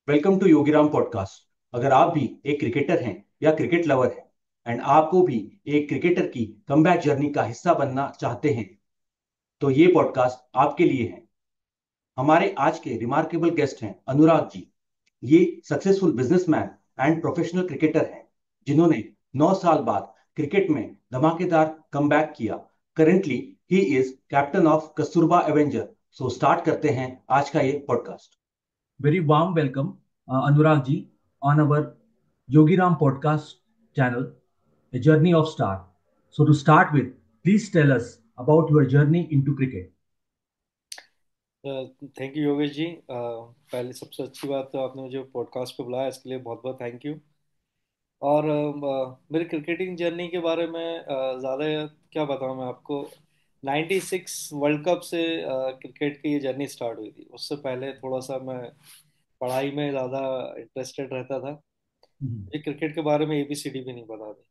Welcome to Yogiram podcast. अगर आप भी एक क्रिकेटर हैं या क्रिकेट लवर हैं एंड आपको भी एक क्रिकेटर की कमबैक जर्नी का हिस्सा बनना चाहते हैं तो ये पॉडकास्ट आपके लिए है। हमारे आज के रिमार्केबल गेस्ट हैं अनुराग जी। ये successful businessman and professional cricketer हैं जिन्होंने 9 साल बाद क्रिकेट में धमाकेदार कमबैक किया। Currently he is captain of Kasturba Avenger. So start करते हैं आज का ये podcast. Very warm welcome, Anurag ji, on our Yogi Ram podcast channel, A Journey of Star. So, to start with, please tell us about your journey into cricket. Thank you Yogesh ji. पहले सबसे अच्छी बात तो आपने मुझे पॉडकास्ट पे बुलाया, इसके लिए बहुत बहुत थैंक यू। और मेरे क्रिकेटिंग जर्नी के बारे में ज़्यादा क्या बताऊँ मैं आपको। 96 वर्ल्ड कप से क्रिकेट की ये जर्नी स्टार्ट हुई थी। उससे पहले थोड़ा सा मैं पढ़ाई में ज़्यादा इंटरेस्टेड रहता था। Mhm. मुझे क्रिकेट के बारे में एबीसीडी भी नहीं पता थी।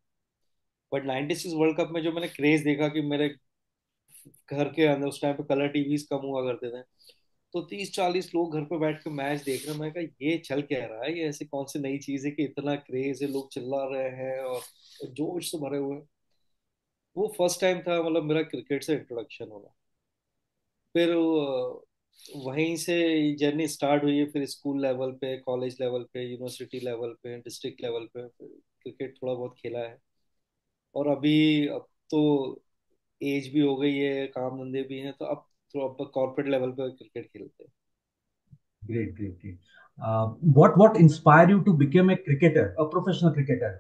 बट 96 वर्ल्ड कप में जो मैंने क्रेज देखा कि मेरे घर के अंदर उस टाइम पे कलर टीवीज कम हुआ करते थे, तो 30-40 लोग घर पे बैठ के मैच देख रहे हैं। मैं कहा ये चल क्या रहा है, ये ऐसी कौन सी नई चीज है कि इतना क्रेज है, लोग चिल्ला रहे हैं और जोश से भरे हुए हैं। वो फर्स्ट टाइम था मतलब मेरा क्रिकेट से इंट्रोडक्शन होना। फिर वहीं से जर्नी स्टार्ट हुई है। फिर स्कूल लेवल पे, कॉलेज लेवल पे, यूनिवर्सिटी लेवल पे, डिस्ट्रिक्ट लेवल पे फिर क्रिकेट थोड़ा बहुत खेला है। और अब तो एज भी हो गई है, काम धंधे भी हैं, तो अब थोड़ा अब कॉर्पोरेट लेवल पे क्रिकेट खेलते हैं। Great, great, great. What inspired you to become a cricketer, a professional cricketer?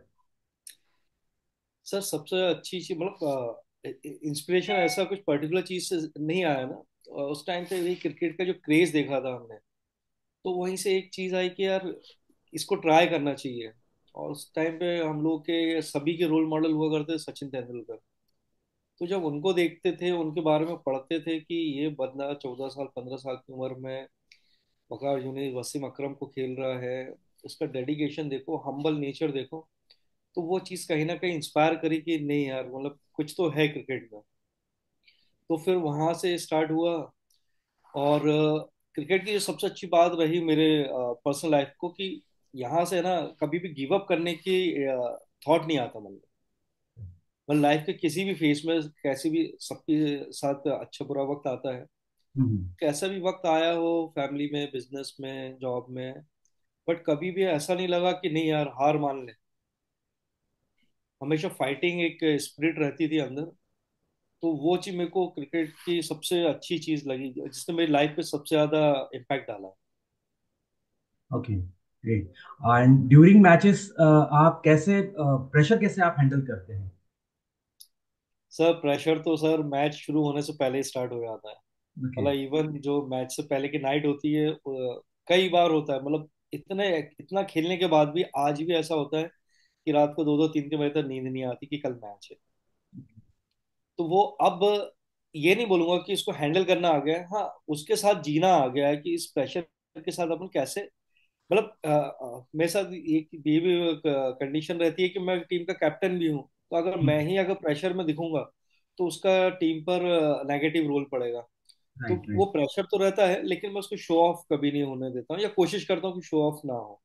Sir सबसे अच्छी चीज मतलब इंस्पिरेशन ऐसा कुछ पर्टिकुलर चीज से नहीं आया ना। उस टाइम पे वही क्रिकेट का जो क्रेज देखा था हमने, तो वहीं से एक चीज आई कि यार इसको ट्राई करना चाहिए। और उस टाइम पे हम लोग के सभी के रोल मॉडल हुआ करते थे सचिन तेंदुलकर। तो जब उनको देखते थे, उनके बारे में पढ़ते थे कि ये बंदा 14 साल 15 साल की उम्र में वकार यूनिस वसीम अकरम को खेल रहा है, उसका डेडिकेशन देखो, हम्बल नेचर देखो। तो वो चीज़ कहीं ना कहीं इंस्पायर करी कि नहीं यार मतलब कुछ तो है क्रिकेट में। तो फिर वहां से स्टार्ट हुआ। और क्रिकेट की जो सबसे अच्छी बात रही मेरे पर्सनल लाइफ को कि यहाँ से ना कभी भी गिव अप करने की थॉट नहीं आता मन में। मतलब लाइफ के किसी भी फेस में, कैसे भी सबके साथ अच्छा बुरा वक्त आता है। Mhm. कैसा भी वक्त आया हो, फैमिली में, बिजनेस में, जॉब में, बट कभी भी ऐसा नहीं लगा कि नहीं यार हार मान ले। हमेशा फाइटिंग एक स्पिरिट रहती थी अंदर। तो वो चीज मेरे को क्रिकेट की सबसे अच्छी चीज लगी, जिसने मेरी लाइफ पे सबसे ज्यादा इम्पैक्ट डाला। Okay, great. And during matches, आप कैसे प्रेशर कैसे आप हैंडल करते हैं? सर प्रेशर तो सर मैच शुरू होने से पहले ही स्टार्ट हो जाता है। Okay. मतलब इवन जो मैच से पहले की नाइट होती है, कई बार होता है मतलब इतना खेलने के बाद भी आज भी ऐसा होता है कि रात को 2-2 3-3 बजे तक नींद नहीं आती कि कल मैच है। तो वो अब ये नहीं बोलूंगा कि इसको हैंडल करना आ गया है, हाँ उसके साथ जीना आ गया है कि इस प्रेशर के साथ अपन कैसे, मतलब मेरे साथ एक ये भी कंडीशन रहती है कि मैं टीम का कैप्टन भी हूँ। तो अगर प्रेशर में दिखूंगा तो उसका टीम पर नेगेटिव रोल पड़ेगा। तो राइट, वो राइट। प्रेशर तो रहता है, लेकिन मैं उसको शो ऑफ कभी नहीं होने देता हूँ, या कोशिश करता हूँ कि शो ऑफ ना हो।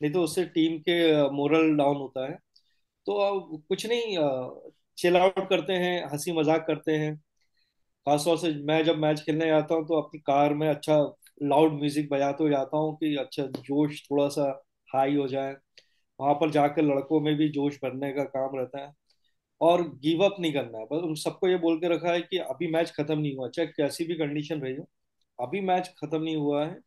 नहीं तो उससे टीम के मोरल डाउन होता है। तो कुछ नहीं, चिल आउट करते हैं, हंसी मजाक करते हैं। खासतौर से मैं जब मैच खेलने जाता हूँ तो अपनी कार में अच्छा लाउड म्यूजिक बजाते हुए जाता हूँ कि अच्छा जोश थोड़ा सा हाई हो जाए। वहां पर जाकर लड़कों में भी जोश भरने का काम रहता है। और गिव अप नहीं करना है, बस उन सबको ये बोल के रखा है कि अभी मैच खत्म नहीं हुआ, चाहे कैसी भी कंडीशन रही हो, अभी मैच खत्म नहीं हुआ है।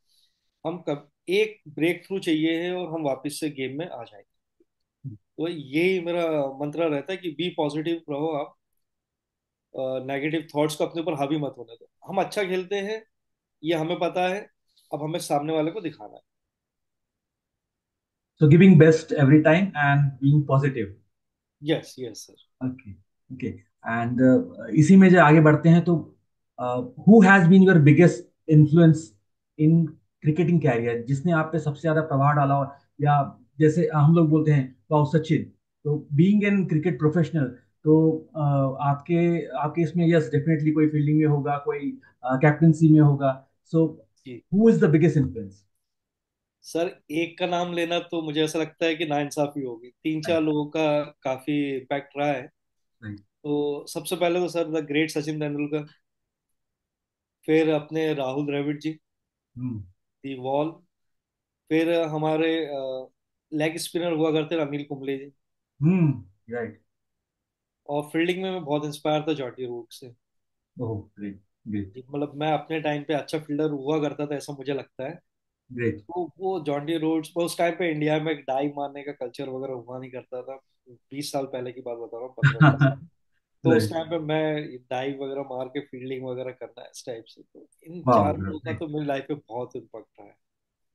हम कब एक ब्रेक थ्रू चाहिए है और हम वापस से गेम में आ जाएंगे। तो यही मेरा मंत्र रहता है कि बी पॉजिटिव रहो आप, नेगेटिव थॉट्स को अपने ऊपर हावी मत होने दो। हम अच्छा खेलते हैं, ये हमें पता है, अब हमें सामने वाले को दिखाना है। So giving best every time and being positive. Yes yes sir. Okay, okay. And इसी में जो आगे बढ़ते हैं तो who has been your biggest influence in cricketing career, जिसने आप पे सबसे ज्यादा प्रभाव डाला हो, या जैसे हम लोग बोलते हैं वाओ सचिन। तो बीइंग एन क्रिकेट प्रोफेशनल, तो आपके आपके इसमें यस डेफिनेटली कोई फील्डिंग में होगा, कोई कैप्टनसी में होगा। सो जी who is the biggest influence? Sir एक का नाम लेना तो मुझे ऐसा लगता है कि नाइंसाफी होगी, तीन चार लोगों का काफी इम्पैक्ट रहा है। राइट। तो सबसे पहले तो sir the great Sachin Tendulkar, फिर अपने राहुल द्रविड़ जी, हम्म। दी वॉल, फिर हमारे लेग स्पिनर हुआ करते थे अनिल कुंबले जी, राइट। और फील्डिंग में मैं बहुत इंस्पायर था जॉर्डी रूट से। Oh great. ग्रेट। जी, मतलब मैं अपने टाइम पे अच्छा फील्डर हुआ करता था ऐसा मुझे लगता है। ग्रेट। तो वो जॉन्टी रोड्स, उस टाइम पे इंडिया में डाई मारने का कल्चर वगैरह हुआ नहीं करता था। 20 साल पहले की बात बता रहा हूँ, 15 20। तो उस राइट। टाइम पे मैं डाई वगैरह मार के फील्डिंग वगैरह करना इस टाइप से, तो इन वाह। चार लोगों का तो मेरी लाइफ पे बहुत इम्पैक्ट रहा है।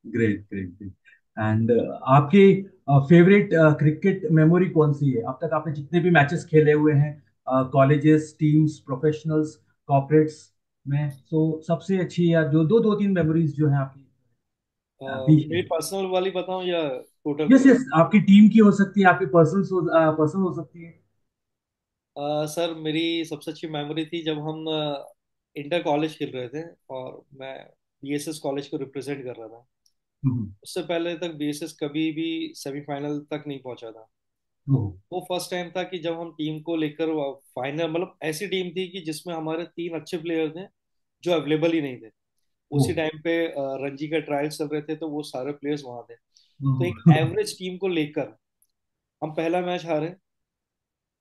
Great great great. एंड आपकी फेवरेट क्रिकेट मेमोरी कौन सी है? अब तक आपने जितने भी मैचेस खेले हुए हैं, कॉलेजेस, टीम्स, प्रोफेशनल्स, कॉर्पोरेट्स में, सो सबसे अच्छी या जो दो दो तीन मेमोरीज जो है आपकी, प्लीज मेरी शेयर। पर्सनल वाली बताऊं या टोटल यस क्रिकेट? यस, आपकी टीम की हो सकती है, आपकी पर्सनल हो सकती है। सर मेरी सबसे अच्छी मेमोरी थी जब हम इंटर कॉलेज खेल रहे थे, और मैं बीएसएस कॉलेज को रिप्रेजेंट कर रहा था। हम्म। उससे पहले तक बीएसएस कभी भी सेमीफाइनल तक नहीं पहुंचा था। ओह। वो फर्स्ट टाइम था कि जब हम टीम को लेकर फाइनल, मतलब ऐसी टीम थी कि जिसमें हमारे तीन अच्छे प्लेयर थे जो अवेलेबल ही नहीं थे। ओह। उसी टाइम पे रणजी का ट्रायल चल रहे थे, तो वो सारे प्लेयर्स वहां थे। तो एक ओह। एवरेज टीम को लेकर हम पहला मैच हारे,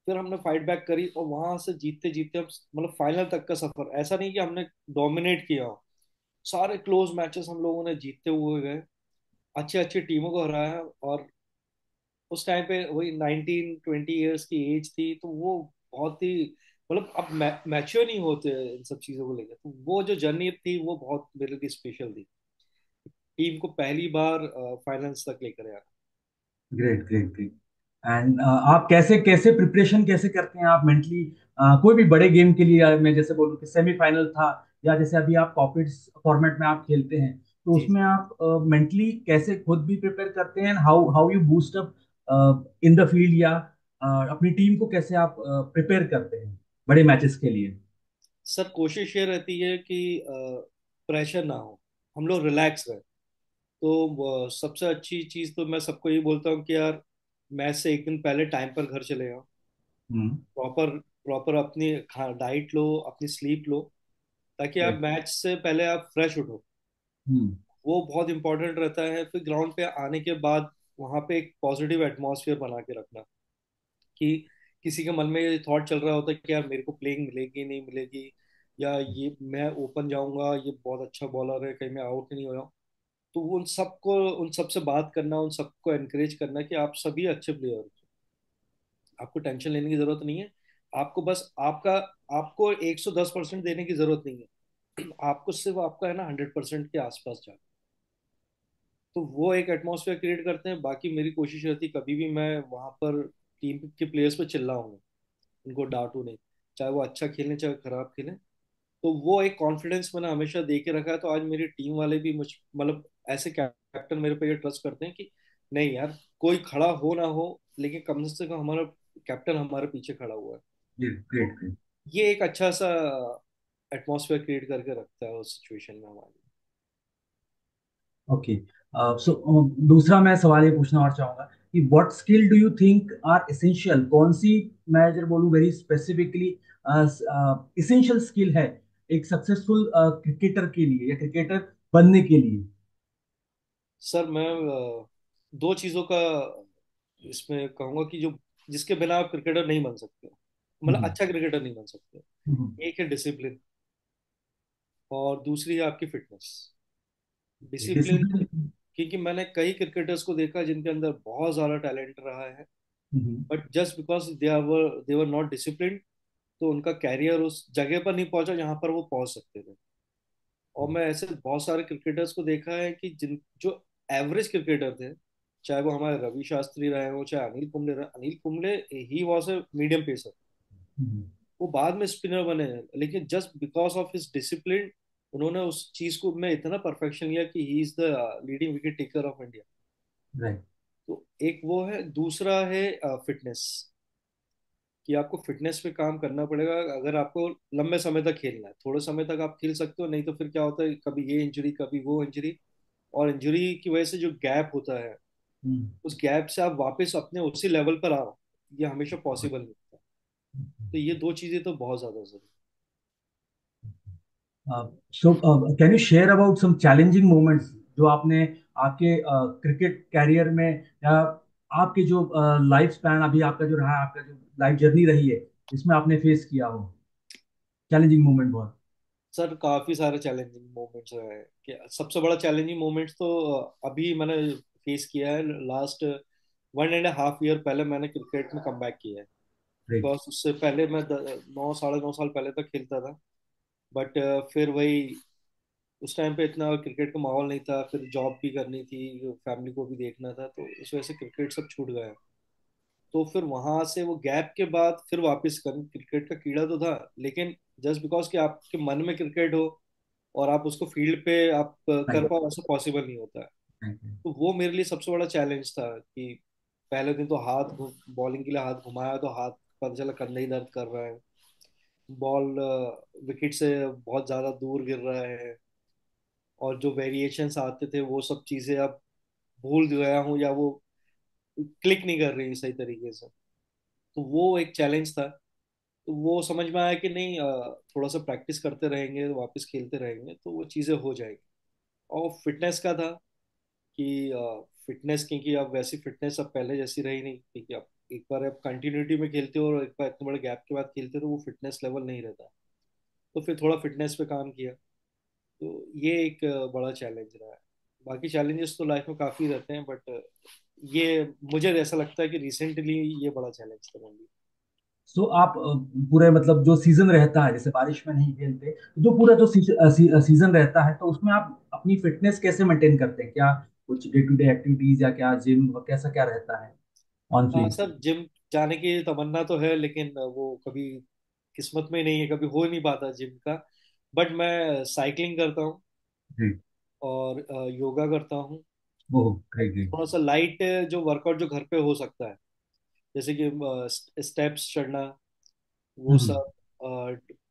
फिर हमने फाइट बैक करी और वहां से जीतते जीतते हम मतलब फाइनल तक का सफर, ऐसा नहीं कि हमने डोमिनेट किया हो, सारे क्लोज मैचेस हम लोगों ने जीतते हुए गए, अच्छे अच्छे टीमों को हराया। और उस टाइम पे वही 19 20 ईयर्स की एज थी, तो वो बहुत ही, मतलब अब मैच्योर नहीं होते इन सब चीजों को लेकर, तो वो जो जर्नी थी वो बहुत मेरे लिए स्पेशल थी, टीम को पहली बार फाइनल्स तक लेकर आया। Great great great. एंड आप कैसे कैसे प्रिपरेशन कैसे करते हैं आप मेंटली, कोई भी बड़े गेम के लिए? मैं जैसे बोलूँ कि सेमीफाइनल था, या जैसे अभी आप कॉर्पोरेट फॉर्मेट में आप खेलते हैं, तो जी उसमें आप मेंटली कैसे खुद भी प्रिपेयर करते हैं? How how you boost up in the field, या अपनी टीम को कैसे आप प्रिपेयर करते हैं बड़े मैचेस के लिए? सर, कोशिश ये रहती है कि प्रेशर ना हो, हम लोग रिलैक्स रहे। तो सबसे अच्छी चीज तो मैं सबको ये बोलता हूँ कि यार मैच से एक दिन पहले टाइम पर घर चले जाओ, हम्म। प्रॉपर प्रॉपर अपनी डाइट लो, अपनी स्लीप लो, ताकि आप राइट। मैच से पहले आप फ्रेश उठो। हम्म। वो बहुत इंपॉर्टेंट रहता है। फिर ग्राउंड पे आने के बाद वहां पे एक पॉजिटिव एटमॉस्फेयर बना के रखना, कि किसी के मन में ये थॉट चल रहा होता है कि यार मेरे को प्लेइंग मिलेगी नहीं मिलेगी, या ये मैं ओपन जाऊंगा, ये बहुत अच्छा बॉलर है, कहीं मैं आउट नहीं हो रहा हूँ। तो उन सबको, उन सबसे बात करना, उन सबको एनकरेज करना कि आप सभी अच्छे प्लेयर हो, आपको टेंशन लेने की जरूरत नहीं है। आपको बस आपका, आपको 110% देने की जरूरत नहीं है, आपको सिर्फ आपका है ना 100% के आसपास जाना। तो वो एक एटमॉस्फेयर क्रिएट करते हैं। बाकी मेरी कोशिश रहती है कभी भी मैं वहां पर टीम के प्लेयर्स पे चिल्लाऊं नहीं, उनको डांटू नहीं, चाहे वो अच्छा खेलें चाहे खराब खेलें। तो वो एक कॉन्फिडेंस मैंने हमेशा दे के रखा है। तो आज मेरी टीम वाले भी मुझ, मतलब ऐसे कैप्टन मेरे पे ये ट्रस्ट करते हैं कि नहीं यार, कोई खड़ा हो ना हो, लेकिन कम से कम हमारा कैप्टन हमारे पीछे खड़ा हुआ है। ग्रेट तो ग्रेट। ये एक अच्छा सा एटमॉस्फेयर क्रिएट करके रखता है उस सिचुएशन में हमारी। ओके। सो दूसरा मैं सवाल ये पूछना और चाहूंगा कि what skill do you think are essential? कौन सी, मैं अगर बोलूं वेरी स्पेसिफिकली, एसेंशियल स्किल है एक सक्सेसफुल क्रिकेटर के लिए या क्रिकेटर बनने के लिए? सर मैं दो चीज़ों का इसमें कहूंगा कि जो, जिसके बिना आप क्रिकेटर नहीं बन सकते, मतलब हम्म। अच्छा क्रिकेटर नहीं बन सकते। हम्म। एक है डिसिप्लिन, और दूसरी है आपकी फिटनेस। Discipline, discipline. क्योंकि मैंने कई क्रिकेटर्स को देखा जिनके अंदर बहुत ज़्यादा टैलेंट रहा है, but just because they were not discipline, तो उनका कैरियर उस जगह पर नहीं पहुंचा जहां पर वो पहुंच सकते थे। और मैं ऐसे बहुत सारे क्रिकेटर्स को देखा है कि जिन जो एवरेज क्रिकेटर थे, चाहे वो हमारे रवि शास्त्री रहे हो, चाहे अनिल कुंबले रहे। Anil Kumble he was a medium pacer, वो बाद में स्पिनर बने हैं, लेकिन just because of his discipline उन्होंने उस चीज को में इतना परफेक्शन लिया कि he is the leading wicket taker of India. Right. तो एक वो है, दूसरा है फिटनेस, कि आपको फिटनेस पे काम करना पड़ेगा। अगर आपको लंबे समय तक खेलना है, थोड़े समय तक आप खेल सकते हो, नहीं तो फिर क्या होता है, कभी ये इंजरी कभी वो इंजरी, और इंजरी की वजह से जो गैप होता है, हम्म। उस गैप से आप वापस अपने उसी लेवल पर आओ, ये हमेशा पॉसिबल नहीं होता। तो ये दो चीजें तो बहुत ज्यादा जरूरी so can you share about some challenging moments जो आपने आपके क्रिकेट कैरियर में, या आपके जो लाइफ स्पैन अभी आपका जो रहा है, आपका जो लाइफ जर्नी रही है, इसमें आपने फेस किया हो चैलेंजिंग मोमेंट बहुत। सर। काफी सारे चैलेंजिंग मोमेंट्स रहे हैं कि सबसे बड़ा चैलेंजिंग मोमेंट्स तो अभी मैंने फेस किया है। लास्ट 1.5 ईयर पहले मैंने क्रिकेट में कम बैक किया है। ग्रेट। बिकॉज उससे पहले मैं 9 साढ़े 9 साल पहले तक खेलता था। बट फिर वही, उस टाइम पे इतना क्रिकेट का माहौल नहीं था, फिर जॉब भी करनी थी, फैमिली को भी देखना था, तो इस वजह से क्रिकेट सब छूट गया। तो फिर वहां से वो गैप के बाद फिर वापस कर, क्रिकेट का कीड़ा तो था, लेकिन जस्ट बिकॉज कि आपके मन में क्रिकेट हो और आप उसको फील्ड पे आप कर थैंक पाओ, ऐसा पॉसिबल नहीं होता है। यू। तो वो मेरे लिए सबसे बड़ा चैलेंज था कि पहले दिन तो बॉलिंग के लिए हाथ घुमाया तो हाथ, पता चला कंधे ही दर्द कर रहा है। बॉल विकेट से बहुत ज्यादा दूर गिर रहा है, और जो वेरिएशंस आते थे वो सब चीजें अब भूल गया हूँ, या वो क्लिक नहीं कर रही सही तरीके से। तो वो एक चैलेंज था। तो वो समझ में आया कि नहीं, थोड़ा सा प्रैक्टिस करते रहेंगे, वापस खेलते रहेंगे तो वो चीज़ें हो जाएगी। और फिटनेस का था कि फिटनेस, क्योंकि अब वैसी फिटनेस अब पहले जैसी रही नहीं, क्योंकि अब एक बार आप कंटिन्यूटी में खेलते हो और एक बार इतने बड़े गैप के बाद खेलते हो तो वो फिटनेस लेवल नहीं रहता। तो फिर थोड़ा फिटनेस पे काम किया। तो ये एक बड़ा चैलेंज रहा है। बाकी चैलेंजेस तो लाइफ में काफ़ी रहते हैं, बट ये मुझे ऐसा लगता है कि रिसेंटली ये बड़ा चैलेंज था मेरे लिए। सो आप पूरे मतलब जो सीजन रहता है, जैसे बारिश में नहीं खेलते, जो पूरा जो सीजन रहता है, तो उसमें आप अपनी फिटनेस कैसे मेंटेन करते हैं? क्या कुछ डे टू डे एक्टिविटीज, या क्या जिम, कैसा क्या रहता है ऑन हाँ फील्ड? सर, जिम जाने की तमन्ना तो है, लेकिन वो कभी किस्मत में नहीं है, कभी हो नहीं पाता जिम का। बट मैं साइकिलिंग करता हूँ जी। और योगा करता हूँ। ओह, ग्रेट ग्रेट। थोड़ा सा लाइट जो वर्कआउट जो घर पे हो सकता है, जैसे कि स्टेप्स चढ़ना, वो हम्म। सब,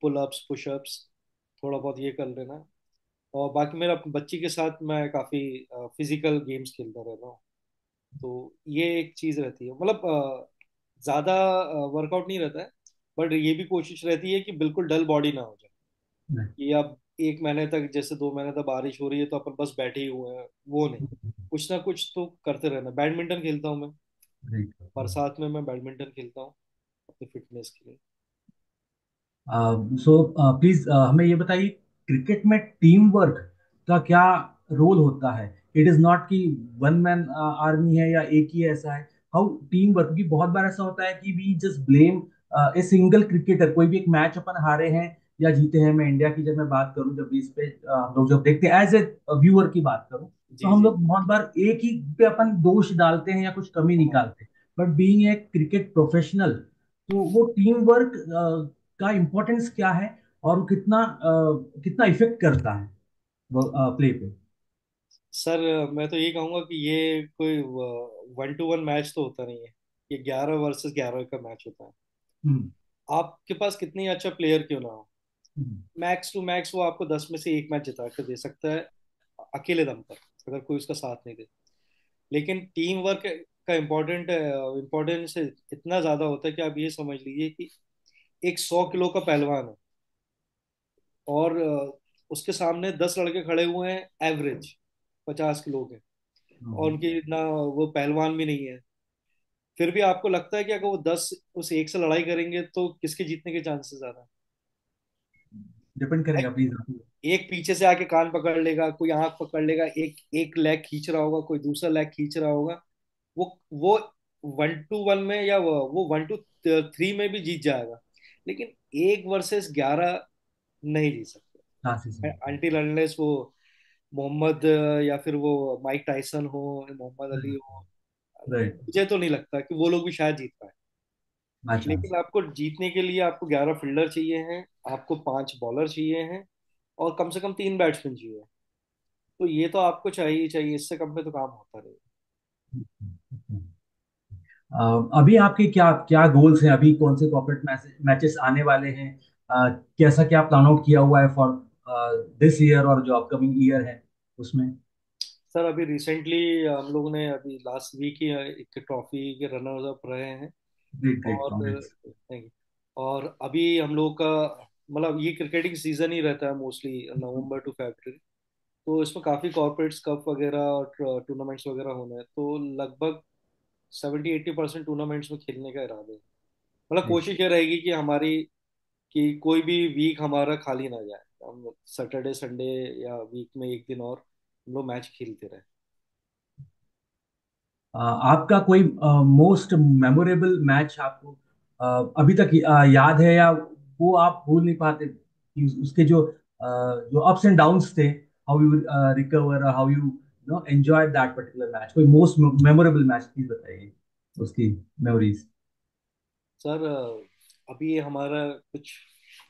पुल अप्स पुशअप्स, थोड़ा बहुत ये कर लेना। और बाकी मेरा बच्ची के साथ मैं काफ़ी फिजिकल गेम्स खेलता रहता हूँ। तो ये एक चीज़ रहती है, मतलब ज़्यादा वर्कआउट नहीं रहता है, बट ये भी कोशिश रहती है कि बिल्कुल डल बॉडी ना हो जाए। कि अब 1 महीने तक, जैसे 2 महीने तक बारिश हो रही है तो अपन बस बैठे ही हुए हैं, वो नहीं, कुछ ना कुछ तो करते रहना। बैडमिंटन खेलता हूँ मैं, ग्रेट। बरसात में मैं बैडमिंटन खेलता हूँ अपनी फिटनेस के लिए। सो प्लीज हमें ये बताइए, क्रिकेट में टीम वर्क का क्या रोल होता है? इट इज नॉट कि वन मैन आर्मी है या एक ही ऐसा है। हाउ टीम वर्क, क्योंकि बहुत बार ऐसा होता है कि we just blame a single cricketer. कोई भी एक मैच अपन हारे हैं या जीते हैं, मैं इंडिया की जब मैं बात करूं, जब भी इस पे हम लोग जब देखते हैं एज ए व्यूअर की बात करूं, तो जी हम जी। लोग बहुत बार एक ही पे अपन दोष डालते हैं या कुछ कमी हाँ। निकालते हैं। But being a cricket professional, तो वो टीम वर्क का इम्पोर्टेंस क्या है, और वो कितना कितना इफेक्ट करता है वो प्ले पे? सर, मैं तो ये कहूँगा कि ये कोई 1-to-1 मैच तो होता नहीं है। ये 11 वर्सेस 11 का मैच होता है। हम्म। आपके पास कितनी अच्छा प्लेयर क्यों ना हो, हम्म। मैक्स टू मैक्स वो आपको 10 में से 1 मैच जिता कर दे सकता है, अकेले दम पर, अगर कोई उसका साथ नहीं दे। लेकिन टीम वर्क का इम्पोर्टेंस इतना ज्यादा होता है कि आप ये समझ लीजिए कि एक 100 किलो का पहलवान है, और उसके सामने 10 लड़के खड़े हुए हैं एवरेज 50 किलो के, और हम्म। उनकी ना, वो पहलवान भी नहीं है। फिर भी आपको लगता है कि अगर वो 10 उस एक से लड़ाई करेंगे तो किसके जीतने के चांसेस ज्यादा डिपेंड करेगा है? प्लीज। एक पीछे से आके कान पकड़ लेगा, कोई आंख पकड़ लेगा, एक एक लेग खींच रहा होगा, कोई दूसरा लेग खींच रहा होगा। वो 1-to-1 में, या वो 1-to-3 में भी जीत जाएगा। लेकिन 1 वर्सेस 11 नहीं जीत चांसेस सकते, है। अनटिल अनलेस वो मोहम्मद या फिर वो माइक टाइसन हो, मोहम्मद अली हो। राइट। मुझे तो नहीं लगता कि वो लोग भी शायद जीत पाए। ना चांस। लेकिन आपको जीतने के लिए आपको 11 फील्डर चाहिए हैं, आपको 5 बॉलर चाहिए हैं, और कम से कम 3 बैट्समैन चाहिए। तो ये तो आपको चाहिए ही चाहिए, इससे कम में तो काम होता रहेगा। अभी आपके क्या क्या गोल्स हैं? अभी कौन से कॉर्पोरेट मैचेस आने वाले हैं? कैसा क्या प्लान आउट किया हुआ है फॉर दिस ईयर और जो अपकमिंग ईयर है उसमें? सर अभी रिसेंटली हम लोगों ने अभी लास्ट वीक ही एक ट्रॉफी के रनर्स अप रहे हैं। ग्रेट ग्रेट, और कांग्रेट्स। thank you। और अभी हम लोग का मतलब ये क्रिकेटिंग सीजन ही रहता है मोस्टली नवंबर टू फरवरी। तो इसमें काफी कॉर्पोरेट्स कप वगैरह और टूर्नामेंट्स वगैरह होने हैं, तो लगभग 70-80% टूर्नामेंट्स में खेलने का इरादा है। मतलब कोशिश ये रहेगी कि हमारी कि कोई भी वीक हमारा खाली ना जाए, हम सैटरडे संडे या वीक में एक दिन और हम लोग मैच खेलते रहे। आपका कोई मोस्ट मेमोरेबल मैच आपको अभी तक याद है, या वो आप भूल नहीं पाते कि उसके जो जो अप्स एंड डाउन्स थे, how you recover, how you know enjoy that particular match? कोई मोस्ट मेमोरेबल मैच प्लीज बताइए, उसकी मेमोरीज। सर अभी हमारा कुछ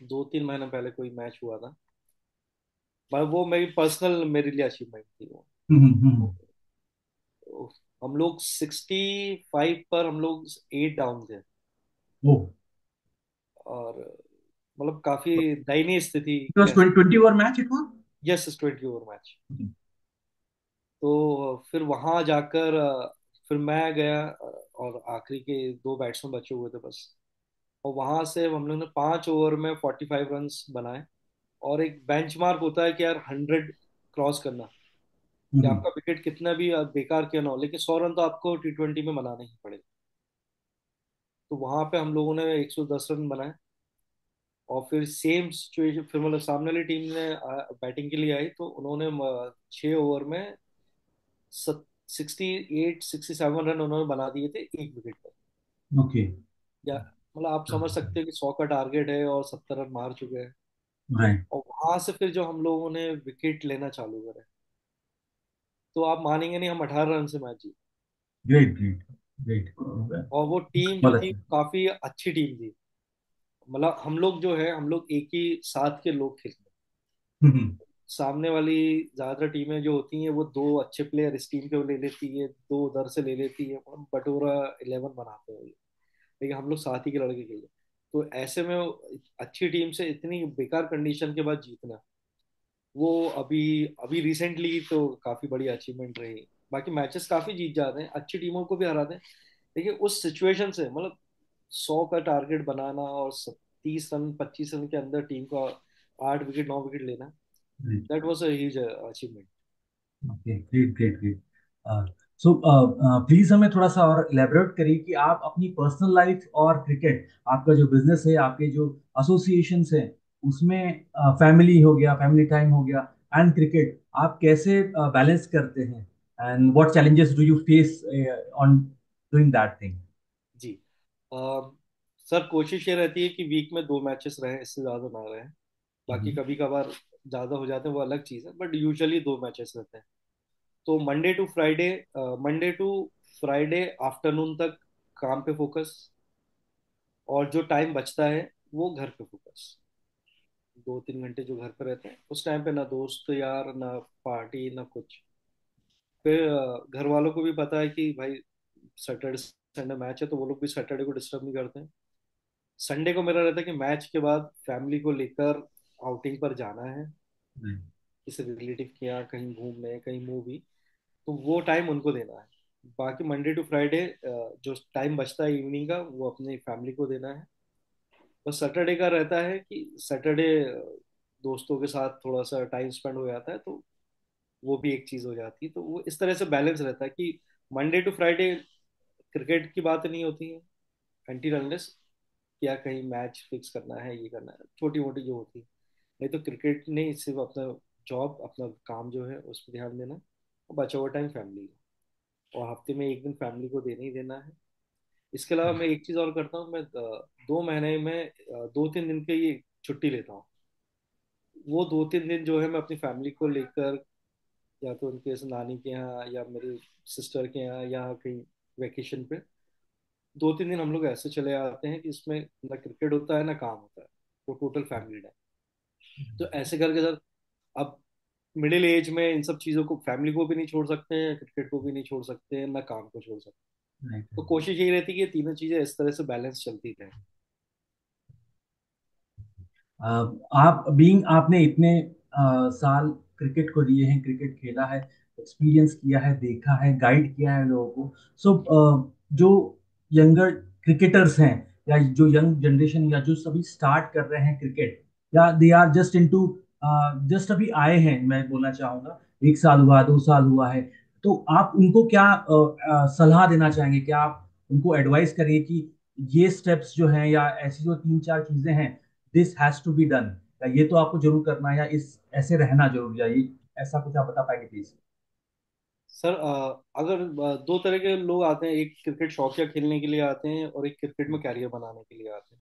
2-3 महीने पहले कोई मैच हुआ था, पर वो मेरी पर्सनल मेरे लिए अचीवमेंट थी वो। हम्म। तो हम लोग 65 पर हम लोग 8 डाउन थे। वो और मतलब काफी दयनीय स्थिति इट वाज कह 20 over match it was. Yes, 20 over match. तो फिर वहां जाकर फिर मैं गया और आखिरी के दो बैट्समैन बचे हुए थे बस। और वहां से हम लोग ने 5 ओवर में 45 रन्स बनाए। और एक बेंचमार्क होता है कि यार 100 क्रॉस करना, कि आपका विकेट कितना भी बेकार क्यों ना हो, लेकिन 100 रन तो आपको T20 में बनाने ही पड़ेगा। तो वहां पे हम लोगों ने 110 रन बनाए। और फिर सेम सिचुएशन, फिर मतलब सामने वाली टीम ने बैटिंग के लिए आई, तो उन्होंने 6 ओवर में 68-67 रन उन्होंने बना दिए थे एक विकेट पर। ओके। या मतलब आप समझ सकते हैं कि 100 का टारगेट है और 70 रन मार चुके हैं। राइट। और वहां से फिर जो हम लोगों ने विकेट लेना चालू करे, तो आप मानेंगे नहीं, हम 18 रन से मैच जीते। Great great great. और वो टीम जो बहुत थी अच्छा। काफी अच्छी टीम थी। मतलब हम लोग जो है, हम लोग एक ही साथ के लोग खेलते हैं। हम्म। सामने वाली ज्यादातर टीमें जो होती हैं वो दो अच्छे प्लेयर इस टीम के ले लेती है, दो उधर से ले लेती है, बटोरा 11 बनाते हैं। लेकिन हम लोग साथ ही के लड़के खेले। तो ऐसे में अच्छी टीम से इतनी बेकार कंडीशन के बाद जीतना, वो अभी अभी रिसेंटली तो काफी बड़ी अचीवमेंट रही। बाकी मैचेस काफी जीत जाते हैं, अच्छी टीमों को भी हराते हैं। लेकिन उस सिचुएशन से मतलब 100 का टारगेट बनाना और 30 रन 25 रन के अंदर टीम को 8 विकेट 9 विकेट लेना, that was a huge achievement. Okay, great great great. So please हमें थोड़ा सा और इलेबोरेट करिए कि आप अपनी पर्सनल लाइफ और क्रिकेट, आपका जो बिजनेस है, आपके जो एसोसिएशंस है, उसमें फैमिली हो गया, फैमिली टाइम हो गया, एंड क्रिकेट, आप कैसे बैलेंस करते हैं, and what challenges do you face on doing that thing? जी। सर कोशिश ये रहती है कि वीक में 2 मैचेस रहे, इससे ज्यादा ना रहे। बाकी कभी कभार ज्यादा हो जाते हैं, वो अलग चीज है, बट यूजुअली 2 मैचेस रहते हैं। तो मंडे टू फ्राइडे आफ्टरनून तक काम पे फोकस। और जो टाइम बचता है वो घर पे फोकस। 2-3 घंटे जो घर पे रहते हैं, उस टाइम पे ना दोस्त यार, ना पार्टी, ना कुछ। फिर घर वालों को भी पता है कि भाई सैटरडे संडे मैच है, तो वो लोग भी सैटरडे को डिस्टर्ब नहीं करते हैं। संडे को मेरा रहता है कि मैच के बाद फैमिली को लेकर आउटिंग पर जाना है, किसी रिलेटिव के यहाँ कहीं घूमने, कहीं मूवी। तो वो टाइम उनको देना है। बाकी मंडे टू फ्राइडे जो टाइम बचता है इवनिंग का, वो अपनी फैमिली को देना है। बस सैटरडे का रहता है कि सैटरडे दोस्तों के साथ थोड़ा सा टाइम स्पेंड हो जाता है, तो वो भी एक चीज हो जाती है। तो वो इस तरह से बैलेंस रहता है कि मंडे टू फ्राइडे क्रिकेट की बात नहीं होती है, अनटिल अनलेस क्या कहीं मैच फिक्स करना है, ये करना है, छोटी मोटी जो होती है। नहीं तो क्रिकेट नहीं, सिर्फ अपना जॉब, अपना काम जो है उस पर ध्यान देना, और बचा हुआ टाइम फैमिली। और हफ्ते में एक दिन फैमिली को देना ही देना है। इसके अलावा मैं एक चीज और करता हूँ, मैं 2 महीने में 2-3 दिन की ये छुट्टी लेता हूँ। वो 2-3 दिन जो है मैं अपनी फैमिली को लेकर, या तो उनके नानी के यहाँ या मेरे सिस्टर के यहाँ, या कहीं वेकेशन पे 2-3 दिन हम लोग ऐसे चले आते हैं कि इसमें ना क्रिकेट होता है ना काम होता है, वो टोटल फैमिली टाइम। तो ऐसे करके सर, अब मिडिल एज में इन सब चीज़ों को, फैमिली को भी नहीं छोड़ सकते हैं, क्रिकेट को भी नहीं छोड़ सकते हैं, ना काम को छोड़ सकते हैं। तो कोशिश यही रहती है कि ये तीनों चीज़ें इस तरह से बैलेंस चलती रहें। आप बीइंग, आपने इतने साल क्रिकेट को दिए हैं, क्रिकेट खेला है, एक्सपीरियंस किया है, देखा है, गाइड किया है लोगों को। सो जो यंगर क्रिकेटर्स हैं, या जो यंग जनरेशन, या जो सभी स्टार्ट कर रहे हैं क्रिकेट, या they are just into, just अभी आए हैं, मैं बोलना चाहूंगा, 1 साल हुआ, 2 साल हुआ है, तो आप उनको क्या सलाह देना चाहेंगे? क्या आप उनको एडवाइस करेंगे कि ये स्टेप्स जो हैं, या ऐसी जो 3 4 चीजें हैं, this has to be done, या ये तो आपको जरूर करना है, या इस ऐसे रहना जरूर, या ये ऐसा कुछ आप बता पाएंगे प्लीज? सर अगर दो तरह के लोग आते हैं, एक क्रिकेट शौकिया खेलने के लिए आते हैं और एक क्रिकेट में कैरियर बनाने के लिए आते हैं।